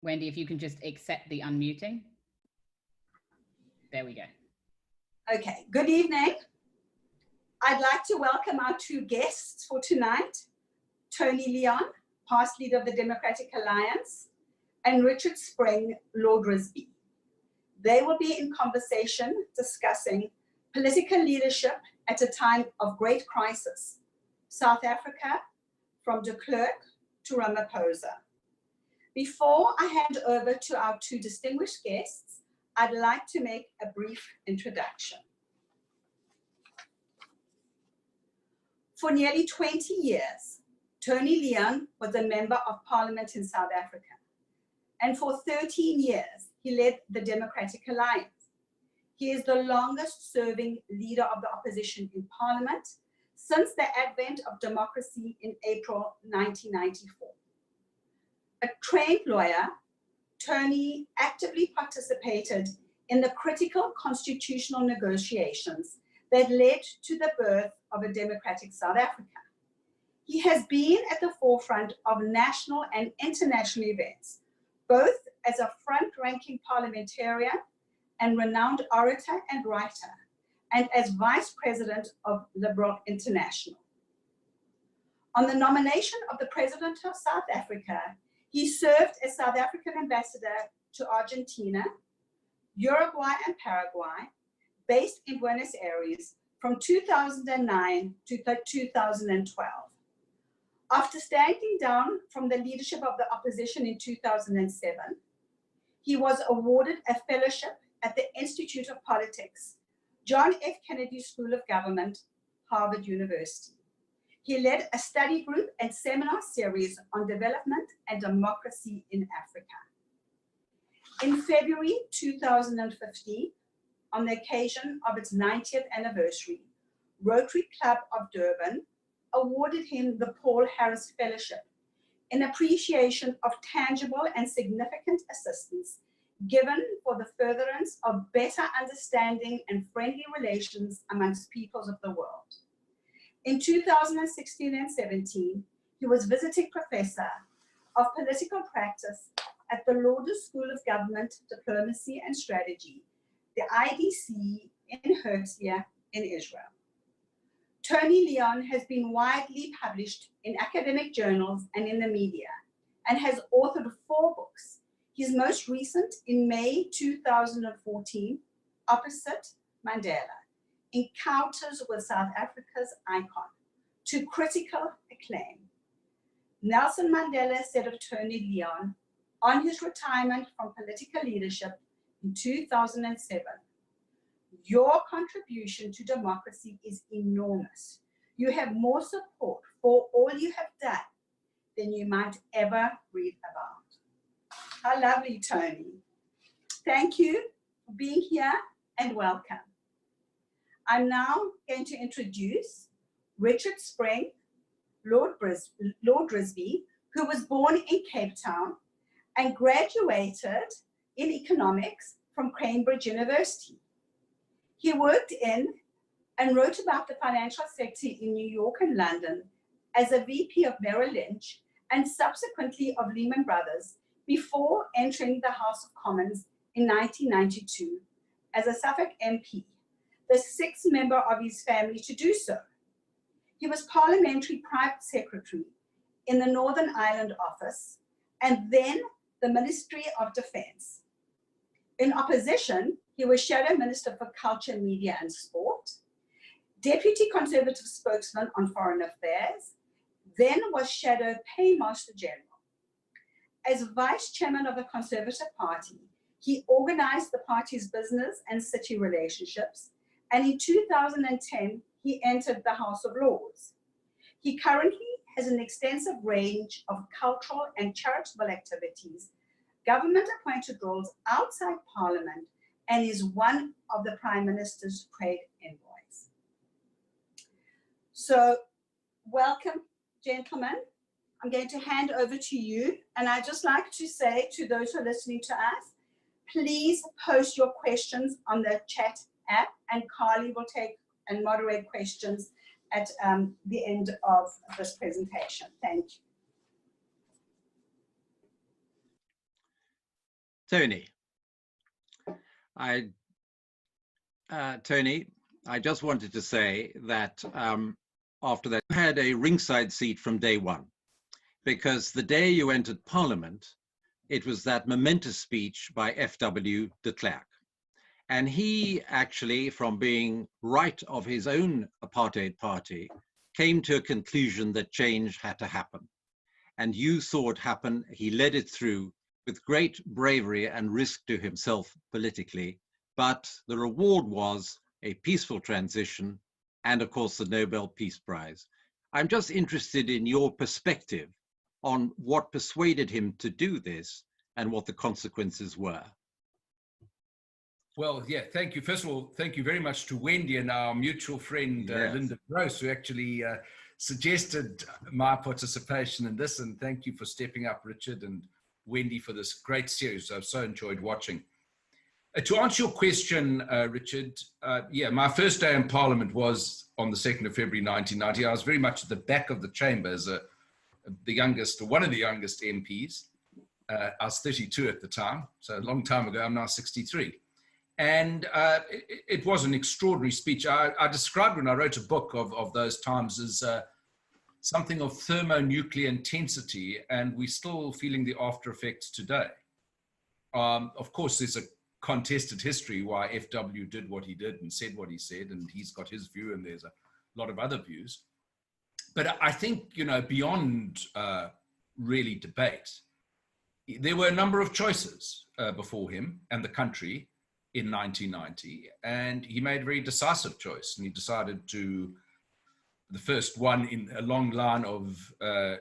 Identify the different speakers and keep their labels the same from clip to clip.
Speaker 1: Wendy, if you can just accept the unmuting. There we go.
Speaker 2: Okay, good evening. I'd like to welcome our two guests for tonight, Tony Leon, past leader of the Democratic Alliance, and Richard Spring, Lord Risby. They will be in conversation discussing political leadership at a time of great crisis, South Africa, from de Klerk to Ramaphosa. Before I hand over to our two distinguished guests, I'd like to make a brief introduction. For nearly 20 years, Tony Leon was a member of parliament in South Africa. And for 13 years, he led the Democratic Alliance. He is the longest serving leader of the opposition in parliament since the advent of democracy in April 1994. A trained lawyer, Tony actively participated in the critical constitutional negotiations that led to the birth of a democratic South Africa. He has been at the forefront of national and international events, both as a front-ranking parliamentarian and renowned orator and writer, and as vice president of Liberal International. On the nomination of the president of South Africa, he served as South African ambassador to Argentina, Uruguay, and Paraguay, based in Buenos Aires from 2009 to 2012. After standing down from the leadership of the opposition in 2007, he was awarded a fellowship at the Institute of Politics, John F. Kennedy School of Government, Harvard University. He led a study group and seminar series on development and democracy in Africa. In February 2015, on the occasion of its 90th anniversary, Rotary Club of Durban awarded him the Paul Harris Fellowship in appreciation of tangible and significant assistance given for the furtherance of better understanding and friendly relations amongst peoples of the world. In 2016 and 17, he was visiting professor of political practice at the Lauder School of Government, Diplomacy and Strategy, the IDC in Herzliya in Israel. Tony Leon has been widely published in academic journals and in the media, and has authored 4 books. His most recent in May 2014, Opposite Mandela, Encounters with South Africa's Icon, to critical acclaim. Nelson Mandela said of Tony Leon on his retirement from political leadership in 2007, "Your contribution to democracy is enormous. You have more support for all you have done than you might ever read about." How lovely, Tony. Thank you for being here and welcome. I'm now going to introduce Richard Spring, Lord Risby, who was born in Cape Town and graduated in economics from Cambridge University. He worked in and wrote about the financial sector in New York and London as a VP of Merrill Lynch and subsequently of Lehman Brothers before entering the House of Commons in 1992 as a Suffolk MP, the 6th member of his family to do so. He was parliamentary private secretary in the Northern Ireland office and then the Ministry of Defense. In opposition, he was Shadow Minister for Culture, Media and Sport, Deputy Conservative Spokesman on Foreign Affairs, then was Shadow Paymaster General. As Vice Chairman of the Conservative Party, he organized the party's business and city relationships, and in 2010, he entered the House of Lords. He currently has an extensive range of cultural and charitable activities, government-appointed roles outside Parliament, and is one of the Prime Minister's trade envoys. So, welcome, gentlemen. I'm going to hand over to you, and I'd just like to say to those who are listening to us, please post your questions on the chat app, and Carly will take and moderate questions at the end of this presentation. Thank you.
Speaker 3: Tony, Tony, I just wanted to say that after that, you had a ringside seat from day one, because the day you entered Parliament, it was that momentous speech by F.W. de Klerk. And he actually, from being right of his own apartheid party, came to a conclusion that change had to happen. And you saw it happen. He led it through with great bravery and risk to himself politically. But the reward was a peaceful transition and, of course, the Nobel Peace Prize. I'm just interested in your perspective on what persuaded him to do this and what the consequences were.
Speaker 4: Well, yeah, thank you. First of all, thank you very much to Wendy and our mutual friend,
Speaker 3: Yes.
Speaker 4: Linda Gross, who actually suggested my participation in this. And thank you for stepping up, Richard, and Wendy, for this great series. I've so enjoyed watching. To answer your question, Richard, yeah, my first day in Parliament was on the 2nd of February, 1990. I was very much at the back of the chamber as the youngest, or one of the youngest MPs. I was 32 at the time, so a long time ago. I'm now 63. And it was an extraordinary speech. I described when I wrote a book of those times as something of thermonuclear intensity, and we're still feeling the after effects today. Of course, there's a contested history why FW did what he did and said what he said, and he's got his view, and there's a lot of other views. But I think, you know, beyond really debate, there were a number of choices before him and the country in 1990, and he made a very decisive choice, and he decided to, the first one in a long line of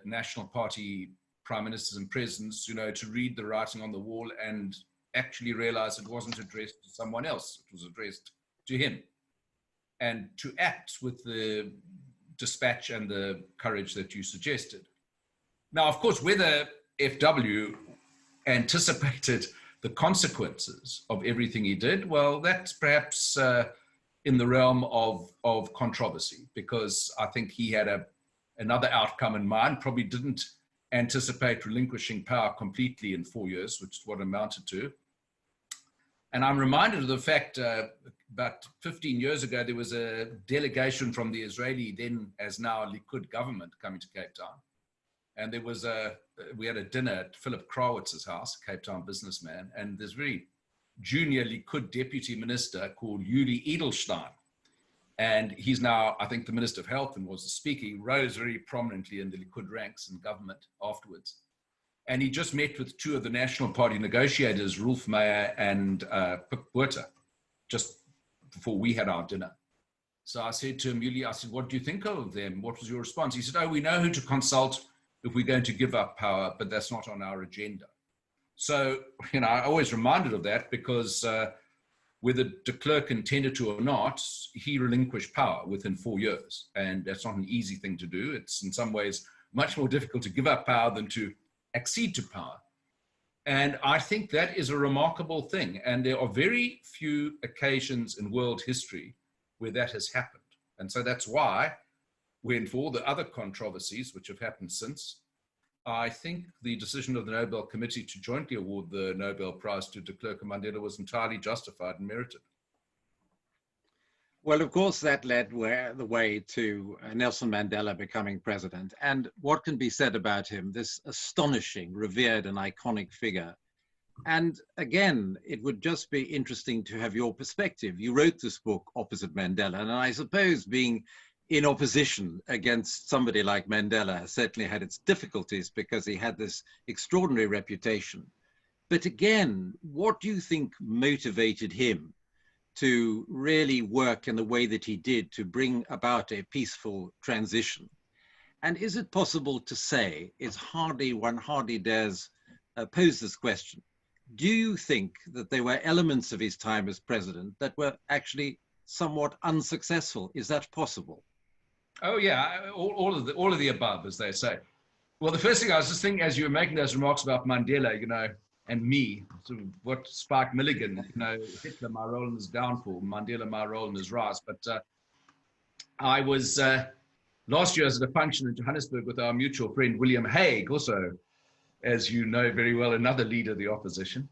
Speaker 4: National Party prime ministers and presidents, you know, to read the writing on the wall and actually realize it wasn't addressed to someone else, it was addressed to him, and to act with the dispatch and the courage that you suggested. Now, of course, whether FW anticipated the consequences of everything he did, well, that's perhaps in the realm of controversy, because I think he had another outcome in mind, probably didn't anticipate relinquishing power completely in 4 years, which is what it amounted to. And I'm reminded of the fact about 15 years ago, there was a delegation from the Israeli, then as now Likud government, coming to Cape Town. And there was we had a dinner at Philip Krawitz's house, Cape Town businessman, and this very junior Likud deputy minister called Yuli Edelstein. And he's now, I think, the Minister of Health and was the speaker. He rose very prominently in the Likud ranks in government afterwards. And he just met with two of the National Party negotiators, Rolf Meyer and Pik Botha, just before we had our dinner. So I said to him, Yuli, I said, what do you think of them? What was your response? He said, oh, we know who to consult if we're going to give up power, but that's not on our agenda. So, you know, I always reminded of that, because whether de Klerk intended to or not, he relinquished power within 4 years. And that's not an easy thing to do. It's in some ways much more difficult to give up power than to accede to power. And I think that is a remarkable thing. And there are very few occasions in world history where that has happened. And so that's why, when for all the other controversies which have happened since, I think the decision of the Nobel Committee to jointly award the Nobel Prize to de Klerk and Mandela was entirely justified and merited.
Speaker 3: Well, of course, that led the way to Nelson Mandela becoming president. And what can be said about him, this astonishing, revered and iconic figure? And again, it would just be interesting to have your perspective. You wrote this book opposite Mandela, and I suppose being in opposition against somebody like Mandela certainly had its difficulties, because he had this extraordinary reputation. But again, what do you think motivated him to really work in the way that he did to bring about a peaceful transition? And is it possible to say, one hardly dares pose this question, do you think that there were elements of his time as president that were actually somewhat unsuccessful? Is that possible?
Speaker 4: Oh yeah, all of the above, as they say. Well, the first thing I was just thinking as you were making those remarks about Mandela, you know, and me, sort of what sparked Milligan, you know, Hitler, my role in his downfall, Mandela, my role in his rise. But I was last year at a function in Johannesburg with our mutual friend William Hague, also, as you know very well, another leader of the opposition.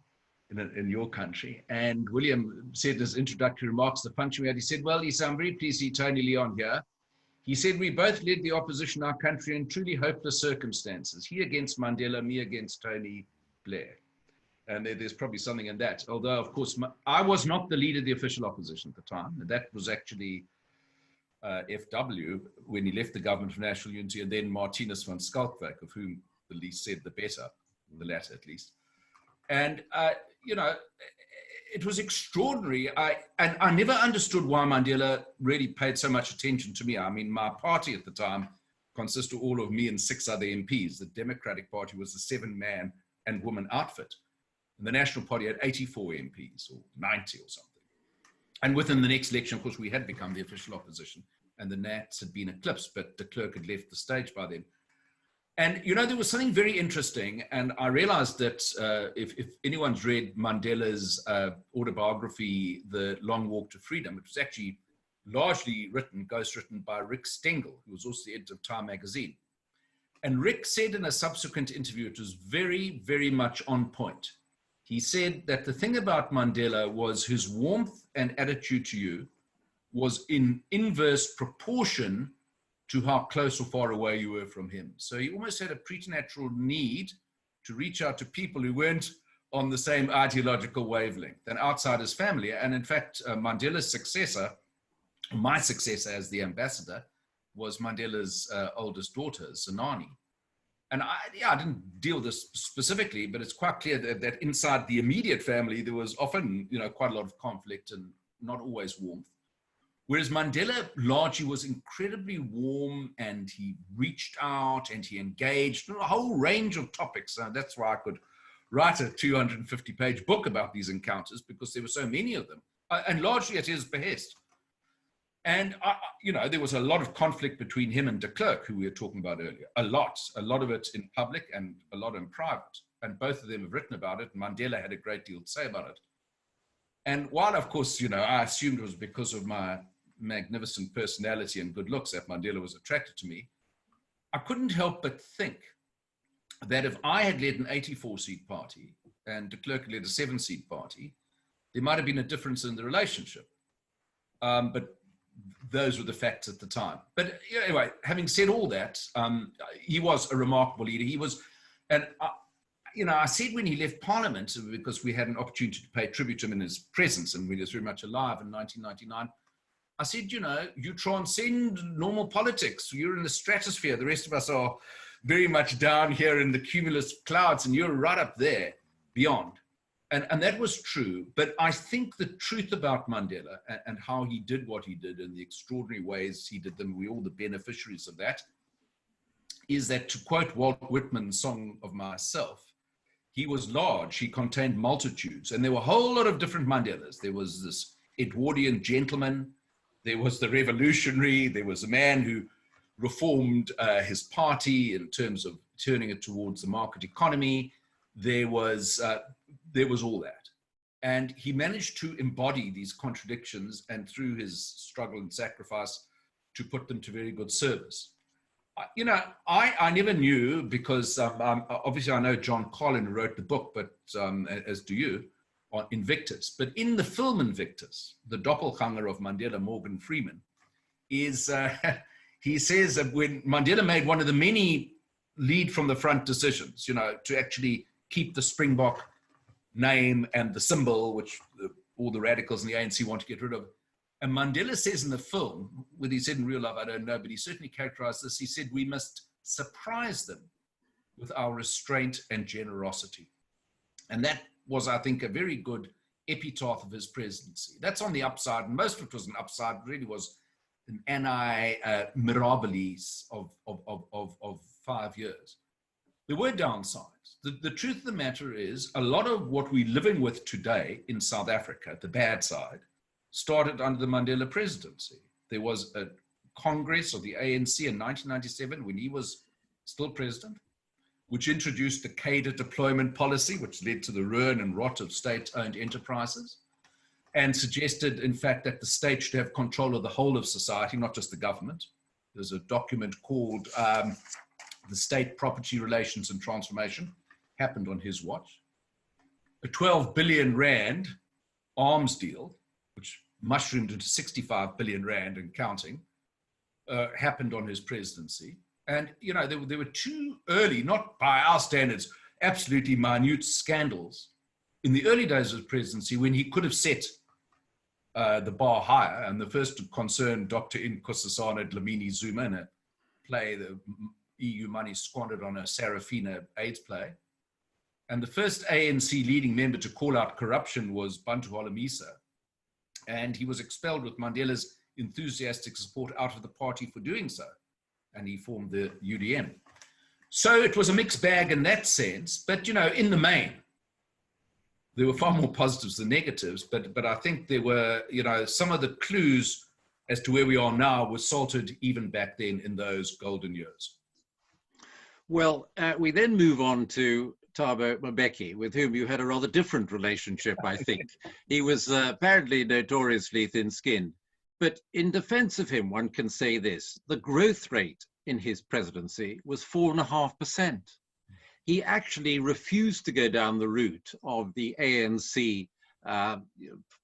Speaker 4: in your country. And William said in his introductory remarks, the punch we had, he said, well, he said, I'm very pleased to see Tony Leon here. He said, we both led the opposition in our country in truly hopeless circumstances. He against Mandela, me against Tony Blair. And there's probably something in that. Although, of course, I was not the leader of the official opposition at the time. That was actually FW when he left the Government for National Unity, and then Martinus van Schalkwyk, of whom the least said the better, the latter at least. And, you know, it was extraordinary. And I never understood why Mandela really paid so much attention to me. I mean, my party at the time consisted all of me and 6 other MPs. The Democratic Party was a 7-man and woman outfit. And the National Party had 84 MPs or 90 or something. And within the next election, of course, we had become the official opposition and the Nats had been eclipsed, but de Klerk had left the stage by then. And, you know, there was something very interesting. And I realized that if anyone's read Mandela's autobiography, The Long Walk to Freedom, it was actually largely ghostwritten by Rick Stengel, who was also the editor of Time magazine. And Rick said in a subsequent interview, it was very, very much on point. He said that the thing about Mandela was his warmth and attitude to you was in inverse proportion to how close or far away you were from him. So he almost had a preternatural need to reach out to people who weren't on the same ideological wavelength and outside his family. And in fact, Mandela's successor, my successor as the ambassador, was Mandela's oldest daughter, Zenani. And I didn't deal with this specifically, but it's quite clear that inside the immediate family, there was often, you know, quite a lot of conflict and not always warmth. Whereas Mandela largely was incredibly warm, and he reached out and he engaged in a whole range of topics. That's why I could write a 250-page book about these encounters, because there were so many of them, and largely at his behest. And, you know, there was a lot of conflict between him and de Klerk, who we were talking about earlier. A lot of it in public and a lot in private. And both of them have written about it. Mandela had a great deal to say about it. And while, of course, you know, I assumed it was because of my magnificent personality and good looks that Mandela was attracted to me, I couldn't help but think that if I had led an 84-seat party and de Klerk had led a 7-seat party, there might have been a difference in the relationship. But those were the facts at the time. But anyway, having said all that, he was a remarkable leader. He was, and you know, I said when he left Parliament, because we had an opportunity to pay tribute to him in his presence, and we were very much alive in 1999, I said, you know, you transcend normal politics. You're in the stratosphere. The rest of us are very much down here in the cumulus clouds, and you're right up there beyond. And that was true. But I think the truth about Mandela and how he did what he did and the extraordinary ways he did them, we're all the beneficiaries of that, is that, to quote Walt Whitman's Song of Myself, he was large, he contained multitudes, and there were a whole lot of different Mandelas. There was this Edwardian gentleman, there was the revolutionary, there was a man who reformed his party in terms of turning it towards the market economy. There was all that. And he managed to embody these contradictions, and through his struggle and sacrifice, to put them to very good service. You know, I never knew, because obviously I know John Carlin wrote the book, but as do you, on Invictus. But in the film Invictus, the doppelganger of Mandela, Morgan Freeman, is, he says that when Mandela made one of the many lead from the front decisions, you know, to actually keep the Springbok name and the symbol, which all the radicals in the ANC want to get rid of. And Mandela says in the film, whether he said in real life, I don't know, but he certainly characterized this. He said, we must surprise them with our restraint and generosity. And that was, I think, a very good epitaph of his presidency. That's on the upside, and most of it was an upside. It really was an anni mirabilis of 5 years. There were downsides. The truth of the matter is, a lot of what we're living with today in South Africa, the bad side, started under the Mandela presidency. There was a Congress of the ANC in 1997, when he was still president, which introduced the cadre deployment policy, which led to the ruin and rot of state-owned enterprises, and suggested, in fact, that the state should have control of the whole of society, not just the government. There's a document called The State, Property Relations and Transformation, happened on his watch. a 12 billion rand arms deal, which mushroomed into 65 billion rand and counting, happened on his presidency. And, you know, there were two early, not by our standards, absolutely minute scandals in the early days of his presidency when he could have set the bar higher. And the first concerned Dr. Nkosazana Dlamini Zuma in a play, the EU money squandered on a Sarafina AIDS play. And the first ANC leading member to call out corruption was Bantu Holomisa. And he was expelled with Mandela's enthusiastic support out of the party for doing so. And he formed the UDM. So it was a mixed bag in that sense. But, you know, in the main, there were far more positives than negatives. But I think there were, you know, some of the clues as to where we are now were salted even back then in those golden years.
Speaker 3: Well, we then move on to Thabo Mbeki, with whom you had a rather different relationship, I think. He was apparently notoriously thin-skinned. But in defense of him, one can say this: the growth rate in his presidency was 4.5%. He actually refused to go down the route of the ANC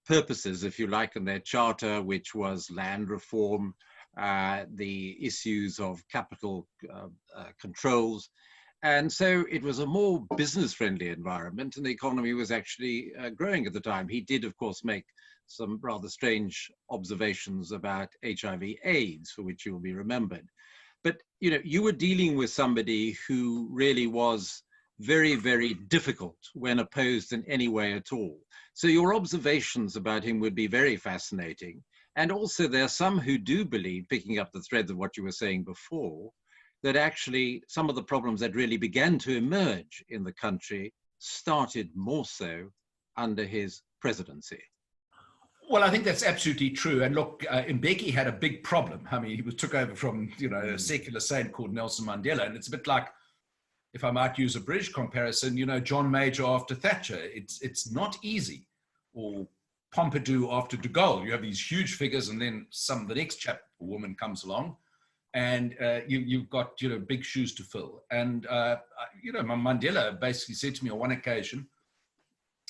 Speaker 3: purposes, if you like, in their charter, which was land reform, the issues of capital controls. And so it was a more business-friendly environment, and the economy was actually growing at the time. He did, of course, make some rather strange observations about HIV/AIDS, for which you will be remembered. But, you know, you were dealing with somebody who really was very, very difficult when opposed in any way at all. So your observations about him would be very fascinating. And also there are some who do believe, picking up the threads of what you were saying before, that actually some of the problems that really began to emerge in the country started more so under his presidency.
Speaker 4: Well, I think that's absolutely true. And look, Mbeki had a big problem. I mean, he took over from, you know, a secular saint called Nelson Mandela. And it's a bit like, if I might use a British comparison, you know, John Major after Thatcher. It's not easy. Or Pompidou after de Gaulle. You have these huge figures, and then the next chap or woman comes along, and you've got, you know, big shoes to fill. And, you know, Mandela basically said to me on one occasion,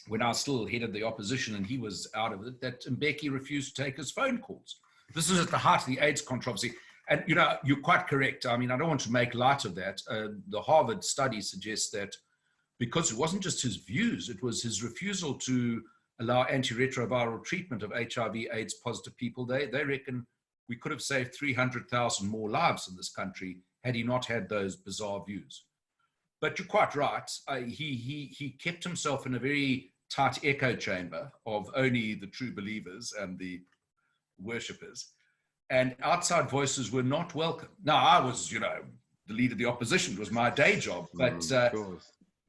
Speaker 4: when I was still head of the opposition and he was out of it, that Mbeki refused to take his phone calls. This was at the heart of the AIDS controversy. And, you know, you're quite correct. I mean, I don't want to make light of that. The Harvard study suggests that because it wasn't just his views, it was his refusal to allow antiretroviral treatment of HIV/AIDS positive people. They reckon we could have saved 300,000 more lives in this country had he not had those bizarre views. But you're quite right. He kept himself in a very tight echo chamber of only the true believers and the worshippers. And outside voices were not welcome. Now, I was, you know, the leader of the opposition. It was my day job. But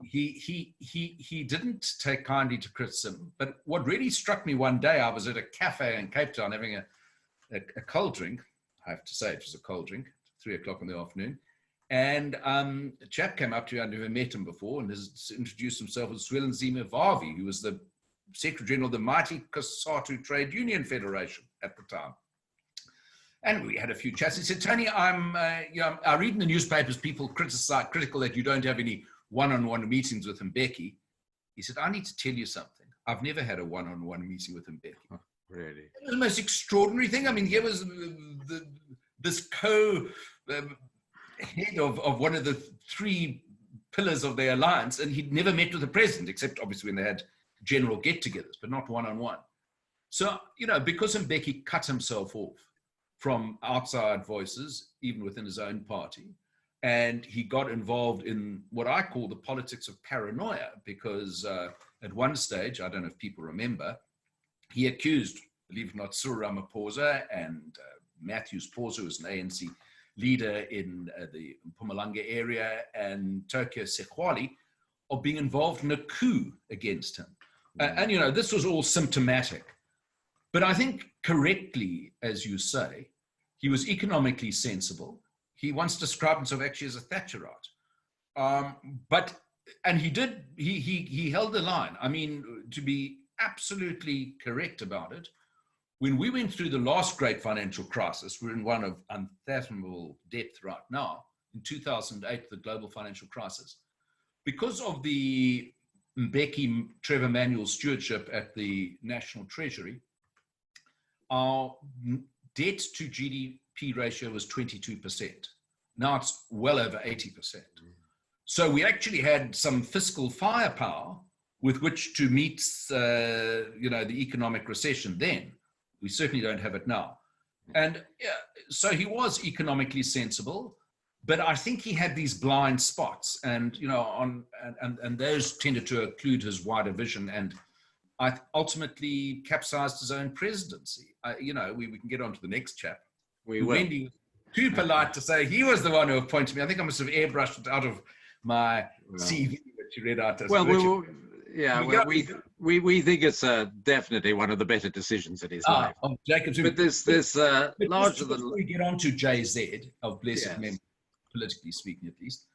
Speaker 4: he didn't take kindly to criticism. But what really struck me one day, I was at a cafe in Cape Town having a cold drink. I have to say it was a cold drink, 3 o'clock in the afternoon. And a chap came up to me, I'd never met him before, and has introduced himself as Zwelinzima Vavi, who was the Secretary General of the mighty COSATU Trade Union Federation at the time. And we had a few chats. He said, Tony, I read in the newspapers people critical that you don't have any one-on-one meetings with Mbeki. He said, I need to tell you something. I've never had a one-on-one meeting with Mbeki.
Speaker 3: Oh, really?
Speaker 4: It was the most extraordinary thing. I mean, here was this head of one of the 3 pillars of their alliance, and he'd never met with the president, except obviously when they had general get-togethers, but not one-on-one. So, you know, because Mbeki cut himself off from outside voices, even within his own party, and he got involved in what I call the politics of paranoia, because at one stage, I don't know if people remember, he accused, believe it or not, Cyril Ramaphosa and Matthews Phosa, who was an ANC leader in the Mpumalanga area, and Tokyo Sekwali, of being involved in a coup against him. And, you know, this was all symptomatic. But I think correctly, as you say, he was economically sensible. He once described himself actually as a Thatcherite. And he held the line. I mean, to be absolutely correct about it, when we went through the last great financial crisis, we're in one of unfathomable depth right now, in 2008, the global financial crisis, because of the Mbeki Trevor Manuel's stewardship at the National Treasury, our debt to GDP ratio was 22%. Now it's well over 80%. So we actually had some fiscal firepower with which to meet, the economic recession then. We certainly don't have it now. And so he was economically sensible, but I think he had these blind spots, and and those tended to occlude his wider vision, and I ultimately capsized his own presidency. We can get on to the next chap. Wendy was too polite to say he was the one who appointed me. I think I must have airbrushed it out of my CV that you read out.
Speaker 3: We think it's definitely one of the better decisions in his life.
Speaker 4: Of Jacob Zuma.
Speaker 3: But this larger than...
Speaker 4: Before we get on to JZ, of blessed memory, politically speaking at least,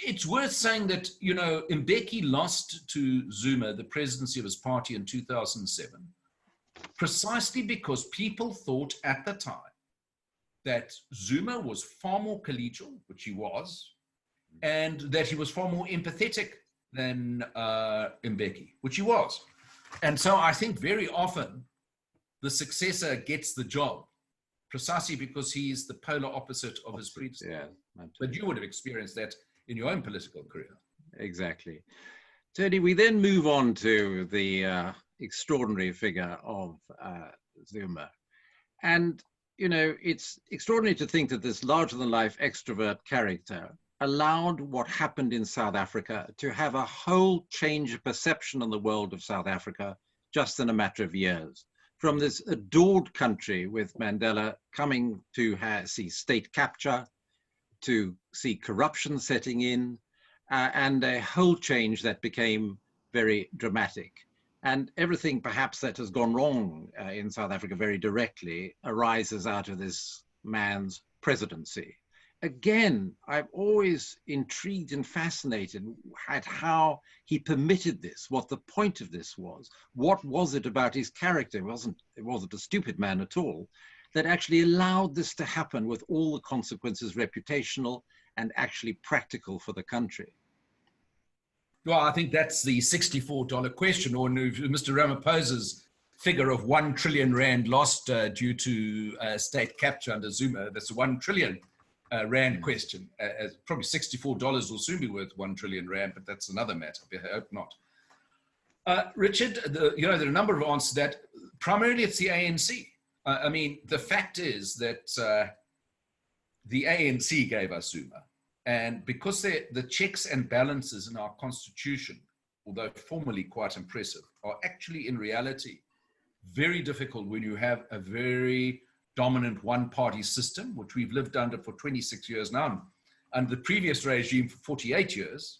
Speaker 4: it's worth saying that, Mbeki lost to Zuma the presidency of his party in 2007, precisely because people thought at the time that Zuma was far more collegial, which he was, and that he was far more empathetic than Mbeki, which he was. And so I think very often the successor gets the job precisely because he's the polar opposite of his predecessor. Yeah, but you would have experienced that in your own political career.
Speaker 3: Exactly. Tony, we then move on to the extraordinary figure of Zuma. And, it's extraordinary to think that this larger-than-life extrovert character allowed what happened in South Africa to have a whole change of perception on the world of South Africa just in a matter of years. From this adored country with Mandela coming to see state capture, to see corruption setting in, and a whole change that became very dramatic. And everything perhaps that has gone wrong in South Africa very directly arises out of this man's presidency. Again, I'm always intrigued and fascinated at how he permitted this, what the point of this was. What was it about his character? It wasn't a stupid man at all, that actually allowed this to happen with all the consequences, reputational and actually practical for the country.
Speaker 4: Well, I think that's the $64 question, or Mr. Ramaphosa's figure of 1 trillion rand lost due to state capture under Zuma. That's 1 trillion rand question. Probably $64 will soon be worth 1 trillion rand, but that's another matter. I hope not. Richard, there are a number of answers to that. Primarily, it's the ANC. I mean, the fact is that the ANC gave us Zuma. And because the checks and balances in our constitution, although formally quite impressive, are actually in reality very difficult when you have a very dominant one-party system, which we've lived under for 26 years now, and the previous regime for 48 years,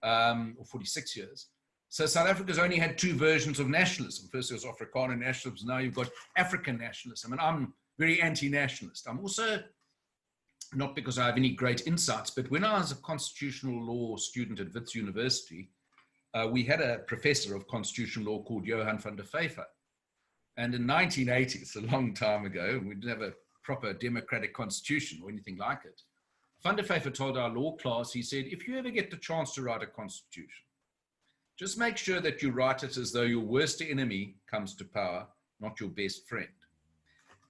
Speaker 4: or 46 years. So South Africa's only had 2 versions of nationalism. First, there was Afrikaner nationalism. Now you've got African nationalism. And I'm very anti-nationalist. I'm also, not because I have any great insights, but when I was a constitutional law student at Wits University, we had a professor of constitutional law called Johan van der Vyver. And in 1980, it's a long time ago, we didn't have a proper democratic constitution or anything like it. Van der Vyver told our law class, he said, if you ever get the chance to write a constitution, just make sure that you write it as though your worst enemy comes to power, not your best friend.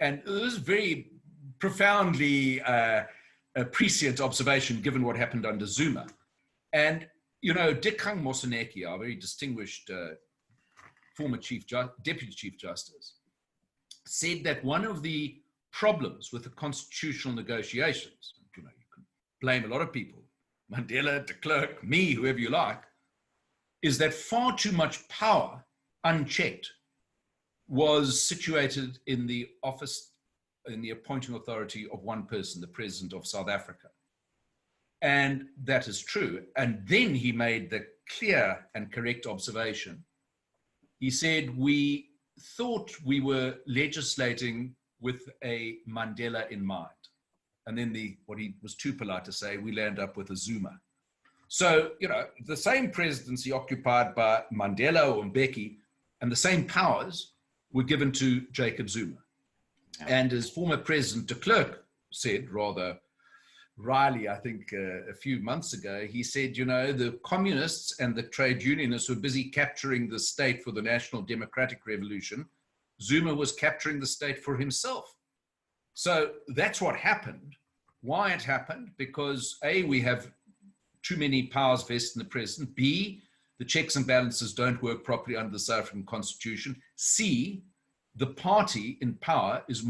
Speaker 4: And it was very profoundly prescient observation given what happened under Zuma. And, Dikgang Moseneke, our very distinguished former Deputy Chief Justice, said that one of the problems with the constitutional negotiations, you can blame a lot of people, Mandela, de Klerk, me, whoever you like, is that far too much power, unchecked, was situated in the office, in the appointing authority of one person, the President of South Africa. And that is true. And then he made the clear and correct observation. He said, we thought we were legislating with a Mandela in mind. And then what he was too polite to say, we land up with a Zuma. So, the same presidency occupied by Mandela or Mbeki, and the same powers were given to Jacob Zuma. And as former President de Klerk said, rather Riley, I think a few months ago, he said, you know, the communists and the trade unionists were busy capturing the state for the National Democratic Revolution. Zuma was capturing the state for himself. So that's what happened. Why it happened? Because A, we have too many powers vested in the president. B, the checks and balances don't work properly under the South African Constitution. C, the party in power is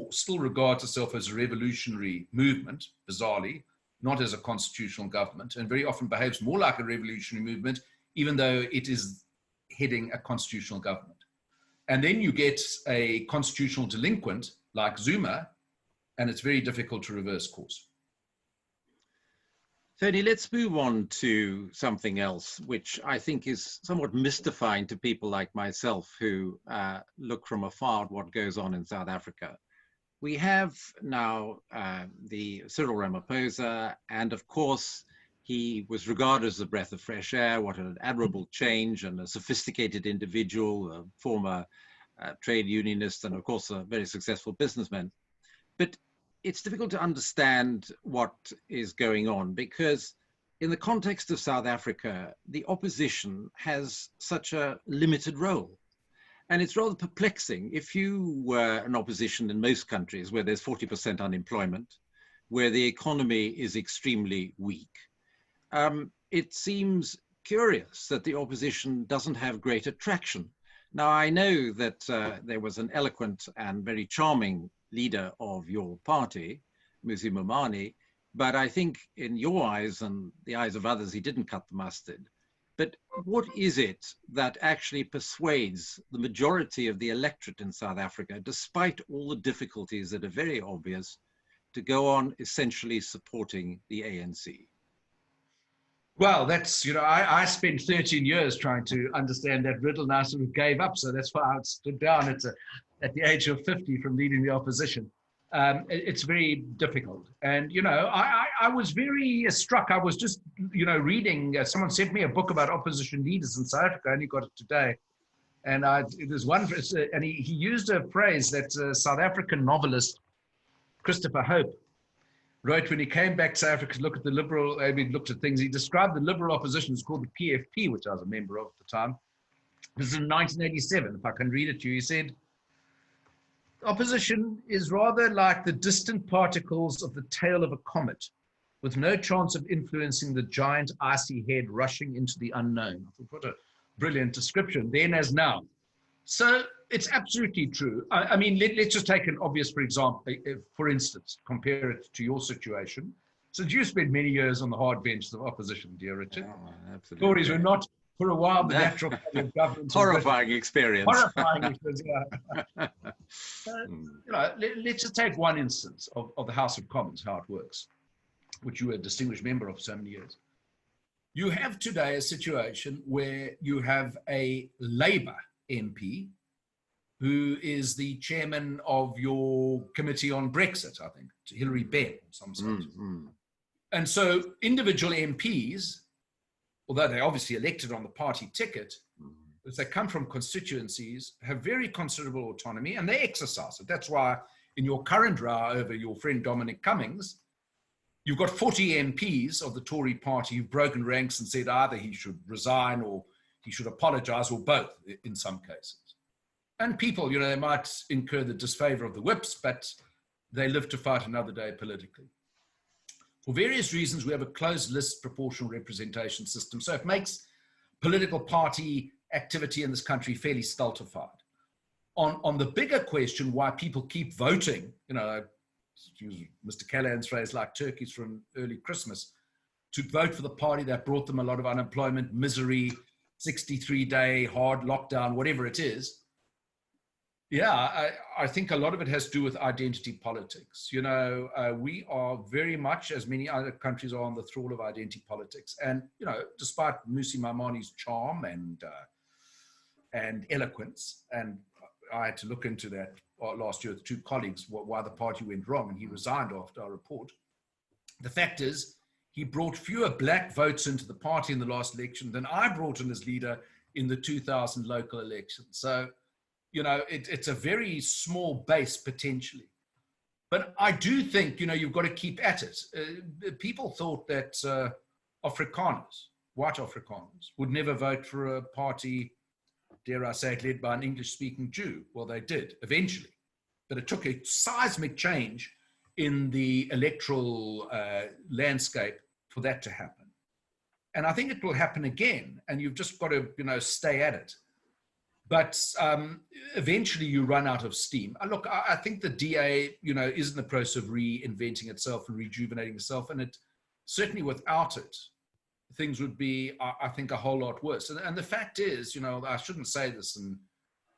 Speaker 4: still regards itself as a revolutionary movement, bizarrely, not as a constitutional government, and very often behaves more like a revolutionary movement, even though it is heading a constitutional government. And then you get a constitutional delinquent like Zuma, and it's very difficult to reverse course.
Speaker 3: Tony, let's move on to something else, which I think is somewhat mystifying to people like myself who look from afar at what goes on in South Africa. We have now the Cyril Ramaphosa, and of course, he was regarded as a breath of fresh air. What an admirable change, and a sophisticated individual, a former trade unionist, and of course, a very successful businessman. But it's difficult to understand what is going on, because in the context of South Africa, the opposition has such a limited role. And it's rather perplexing. If you were an opposition in most countries where there's 40% unemployment, where the economy is extremely weak, it seems curious that the opposition doesn't have greater traction. Now, I know that there was an eloquent and very charming leader of your party, Mmusi Maimane, but I think in your eyes and the eyes of others, he didn't cut the mustard. But what is it that actually persuades the majority of the electorate in South Africa, despite all the difficulties that are very obvious, to go on essentially supporting the ANC?
Speaker 4: Well, that's, you know, I spent 13 years trying to understand that riddle, and I sort of gave up. So that's why I stood down at the age of 50 from leading the opposition. It's very difficult. And, you know, I was very struck. I was just, you know, reading, someone sent me a book about opposition leaders in South Africa. I only got it today. And there's one, and he used a phrase that South African novelist Christopher Hope wrote when he came back to South Africa to look at the liberal, he looked at things. He described the liberal opposition as called the PFP, which I was a member of at the time. This is in 1987, if I can read it to you. He said, opposition is rather like the distant particles of the tail of a comet, with no chance of influencing the giant icy head rushing into the unknown. I thought, what a brilliant description, then as now. So it's absolutely true. I mean, let's just take an obvious, for example, for instance, compare it to your situation. So you spent many years on the hard benches of opposition, dear Richard. Oh, absolutely. Tories were not, for a while, the natural party of government.
Speaker 3: Horrifying experience.
Speaker 4: Horrifying experience, yeah. So, you know, let's just take one instance of the House of Commons, how it works, which you were a distinguished member of so many years. You have today a situation where you have a Labour MP who is the chairman of your committee on Brexit, I think, Hilary Benn, or some sort. And so individual MPs, although they're obviously elected on the party ticket, as they come from constituencies, have very considerable autonomy, and they exercise it. That's why in your current row over your friend Dominic Cummings, you've got 40 MPs of the Tory party who've broken ranks and said either he should resign or he should apologize, or both in some cases. And people, you know, they might incur the disfavor of the whips, but they live to fight another day politically. For various reasons, we have a closed list proportional representation system. So it makes political party activity in this country fairly stultified. On the bigger question, why people keep voting, you know, use Mr. Callahan's phrase, like turkeys from early Christmas, to vote for the party that brought them a lot of unemployment, misery, 63-day hard lockdown, whatever it is. Yeah, I think a lot of it has to do with identity politics. You know, we are very much, as many other countries are, on the thrall of identity politics. And, you know, despite Mmusi Maimane's charm and eloquence, and I had to look into that last year with two colleagues, why the party went wrong, and he resigned after our report. The fact is, he brought fewer black votes into the party in the last election than I brought in as leader in the 2000 local election. So, you know, it's a very small base potentially. But I do think, you've got to keep at it. People thought that Afrikaners, white Afrikaners, would never vote for a party, dare I say it, led by an English-speaking Jew. Well, they did, eventually. But it took a seismic change in the electoral landscape for that to happen. And I think it will happen again, and you've just got to, stay at it. But eventually you run out of steam. Look, I think the DA, is in the process of reinventing itself and rejuvenating itself. And it certainly without it, things would be, I think, a whole lot worse. And the fact is, I shouldn't say this, and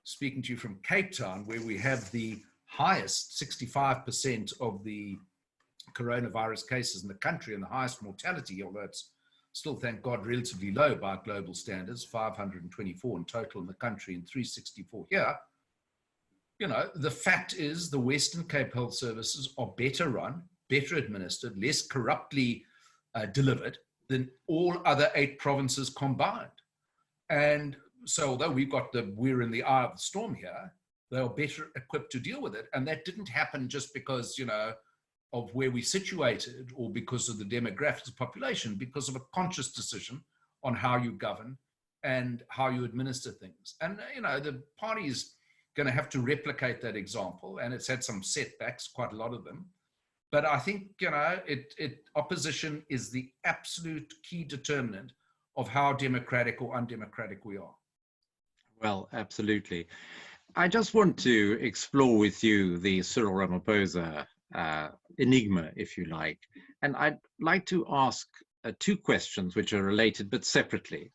Speaker 4: speaking to you from Cape Town, where we have the highest 65% of the coronavirus cases in the country and the highest mortality, although it's still, thank God, relatively low by global standards, 524 in total in the country and 364 here. The fact is the Western Cape Health Services are better run, better administered, less corruptly delivered than all other 8 provinces combined. And so although we're in the eye of the storm here, they are better equipped to deal with it. And that didn't happen just because, of where we situated or because of the demographics of the population, because of a conscious decision on how you govern and how you administer things. And, the party is going to have to replicate that example, and it's had some setbacks, quite a lot of them. But I think, opposition is the absolute key determinant of how democratic or undemocratic we are.
Speaker 3: Well, absolutely. I just want to explore with you the Cyril Ramaphosa enigma, if you like. And I'd like to ask 2 questions which are related but separately.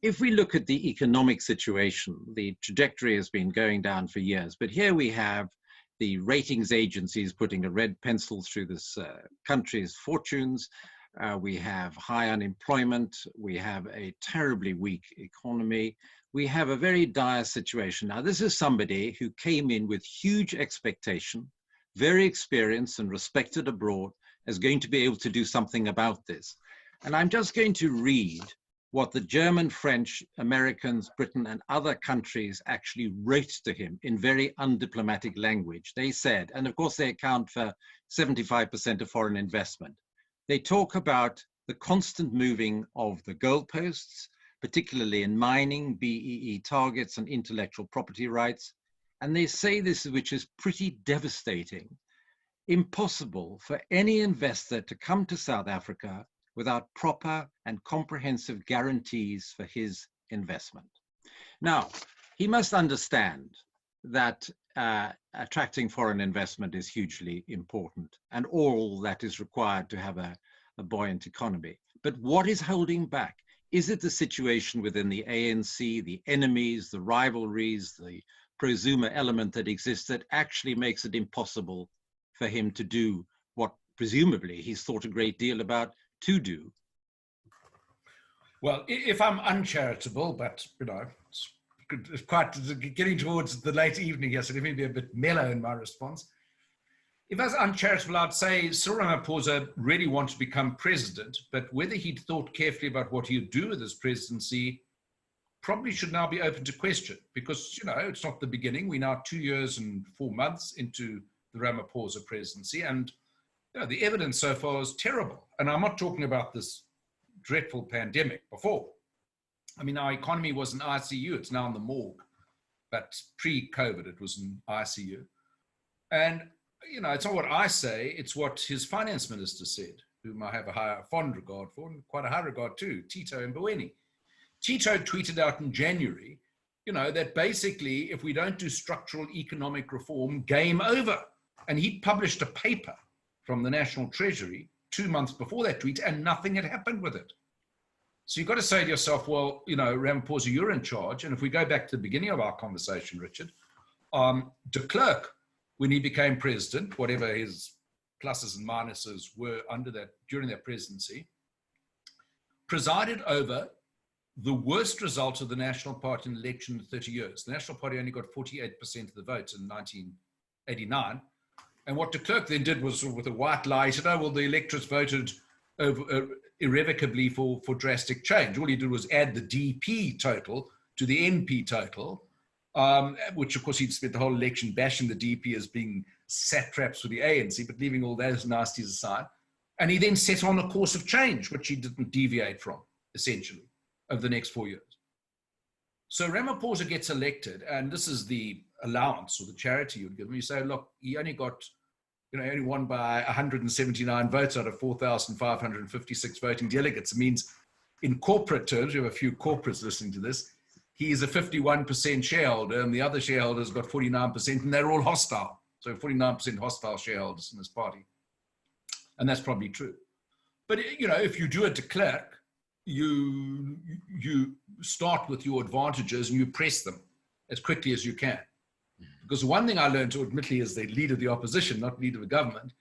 Speaker 3: If we look at the economic situation, the trajectory has been going down for years, but here we have the ratings agencies putting a red pencil through this country's fortunes. We have high unemployment. We have a terribly weak economy. We have a very dire situation. Now, this is somebody who came in with huge expectation, very experienced and respected abroad, as going to be able to do something about this. And I'm just going to read what the German, French, Americans, Britain, and other countries actually wrote to him in very undiplomatic language. They said, and of course they account for 75% of foreign investment. They talk about the constant moving of the goalposts, particularly in mining, BEE targets, and intellectual property rights. And they say this, which is pretty devastating: impossible for any investor to come to South Africa without proper and comprehensive guarantees for his investment. Now, he must understand that attracting foreign investment is hugely important, and all that is required to have a buoyant economy. But what is holding back? Is it the situation within the ANC, the enemies, the rivalries, the prosumer element that exists that actually makes it impossible for him to do what presumably he's thought a great deal about to do?
Speaker 4: Well, if I'm uncharitable, but it's quite getting towards the late evening here, so let me be a bit mellow in my response. If I was uncharitable, I'd say Cyril Ramaphosa really wanted to become president, but whether he'd thought carefully about what he'd do with his presidency probably should now be open to question, because, it's not the beginning. We're now 2 years and 4 months into the Ramaphosa presidency, and the evidence so far is terrible. And I'm not talking about this dreadful pandemic before. I mean, our economy was in ICU. It's now in the morgue. But pre-COVID, it was in ICU. And, it's not what I say. It's what his finance minister said, whom I have a fond regard for, and quite a high regard too, Tito Mboweni. Tito tweeted out in January, that basically, if we don't do structural economic reform, game over. And he published a paper from the National Treasury 2 months before that tweet, and nothing had happened with it. So you've got to say to yourself, well, Ramaphosa, you're in charge. And if we go back to the beginning of our conversation, Richard, de Klerk, when he became president, whatever his pluses and minuses were during that presidency, presided over the worst result of the National Party in the election in 30 years. The National Party only got 48% of the votes in 1989. And what de Klerk then did was, with a white lie, he said, the electors voted irrevocably for drastic change. All he did was add the DP total to the NP total, which, of course, he'd spent the whole election bashing the DP as being satraps for the ANC, but leaving all those nasties aside. And he then set on a course of change, which he didn't deviate from, essentially, over the next 4 years. So Ramaphosa gets elected, and this is the allowance or the charity you'd give him. You say, look, he only got, only won by 179 votes out of 4,556 voting delegates. It means in corporate terms, we have a few corporates listening to this, he is a 51% shareholder, and the other shareholders got 49%, and they're all hostile. So 49% hostile shareholders in this party. And that's probably true. But, if you do it to Klerk, you start with your advantages and you press them as quickly as you can. Because one thing I learned, admittedly, as the leader of the opposition, not leader of the government,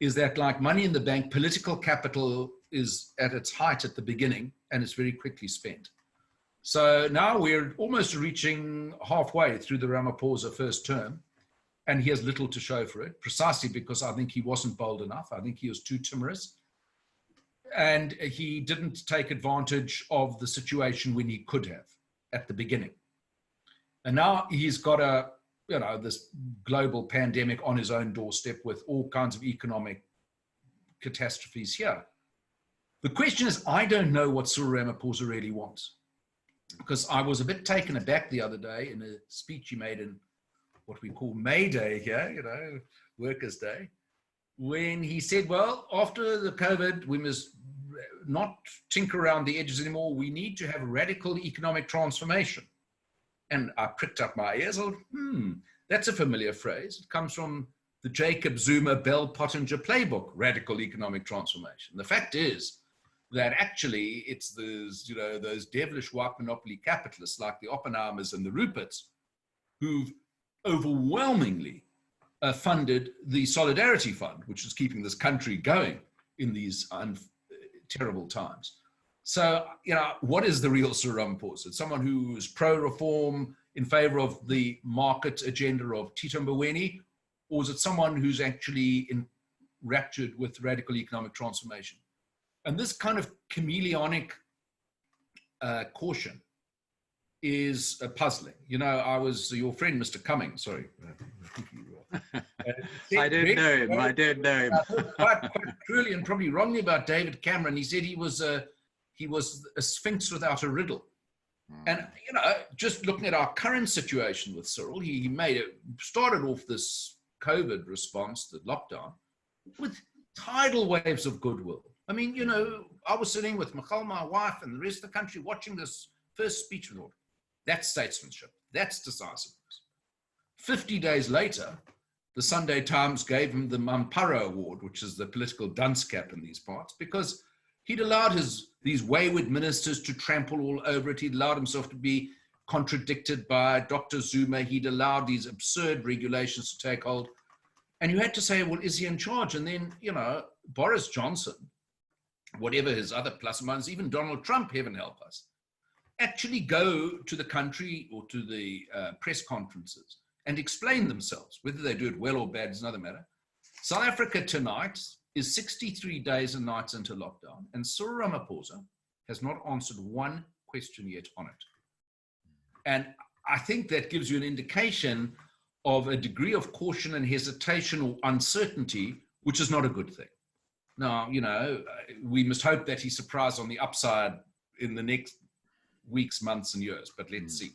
Speaker 4: is that like money in the bank, political capital is at its height at the beginning and it's very quickly spent. So now we're almost reaching halfway through the Ramaphosa first term, and he has little to show for it, precisely because I think he wasn't bold enough. I think he was too timorous. And he didn't take advantage of the situation when he could have at the beginning. And now he's got this global pandemic on his own doorstep with all kinds of economic catastrophes here. The question is, I don't know what Cyril Ramaphosa really wants, because I was a bit taken aback the other day in a speech he made in what we call May Day here, Workers' Day, when he said, well, after the COVID, we must not tinker around the edges anymore. We need to have a radical economic transformation. And I pricked up my ears. That's a familiar phrase. It comes from the Jacob Zuma Bell Pottinger playbook, radical economic transformation. The fact is that actually it's those devilish white monopoly capitalists like the Oppenheimers and the Ruperts who've overwhelmingly funded the Solidarity Fund, which is keeping this country going in these terrible times. So, what is the real Cyril Ramaphosa? It's someone who's pro-reform, in favor of the market agenda of Tito Mboweni, or is it someone who's actually enraptured with radical economic transformation? And this kind of chameleonic caution is puzzling. I was your friend, Mr. Cummings, sorry.
Speaker 3: I don't know him.
Speaker 4: Quite cruelly and probably wrongly about David Cameron. He said he was a sphinx without a riddle. And, just looking at our current situation with Cyril, he started off this COVID response, the lockdown, with tidal waves of goodwill. I mean, I was sitting with Michal, my wife, and the rest of the country watching this first speech with all. That's statesmanship. That's decisiveness. 50 days later, the Sunday Times gave him the Mamparo Award, which is the political dunce cap in these parts, because he'd allowed these wayward ministers to trample all over it. He'd allowed himself to be contradicted by Dr. Zuma. He'd allowed these absurd regulations to take hold. And you had to say, well, is he in charge? And then, Boris Johnson, whatever his other plus or minus, even Donald Trump, heaven help us, actually go to the country or to the press conferences and explain themselves. Whether they do it well or bad is another matter. South Africa tonight is 63 days and nights into lockdown, and Cyril Ramaphosa has not answered one question yet on it. And I think that gives you an indication of a degree of caution and hesitation or uncertainty, which is not a good thing. Now, we must hope that he's surprised on the upside in the next weeks, months, and years, but let's see.